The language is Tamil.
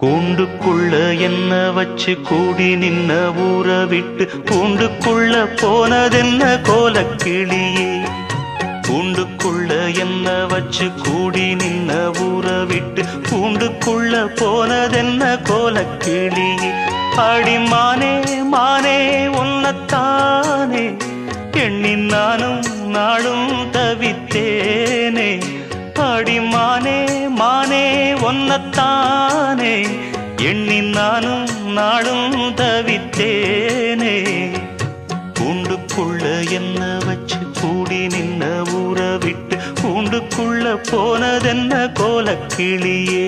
கூண்டுக்குள்ள என்ன வச்சு கூடி நின்ன ஊற விட்டு கூண்டுக்குள்ள போனதென்ன கோலக்கிளியே. கூண்டுக்குள்ள என்ன வச்சு கூடி நின்ன ஊற விட்டு கூண்டுக்குள்ள போனதென்ன கோலக்கிளியே. அடிமானே மானே உன்னத்தானே எண்ணி நானும் நாளும் தவித்தேனே. அடிமானே மானே ஒன்னத்தானே எண்ணி நானும் நாளும் தவித்தேனே. கூண்டுக்குள்ள என்ன வச்சு கூடி நின்ன ஊற விட்டு கூண்டுக்குள்ள போனதென்ன கோலக்கிளியே.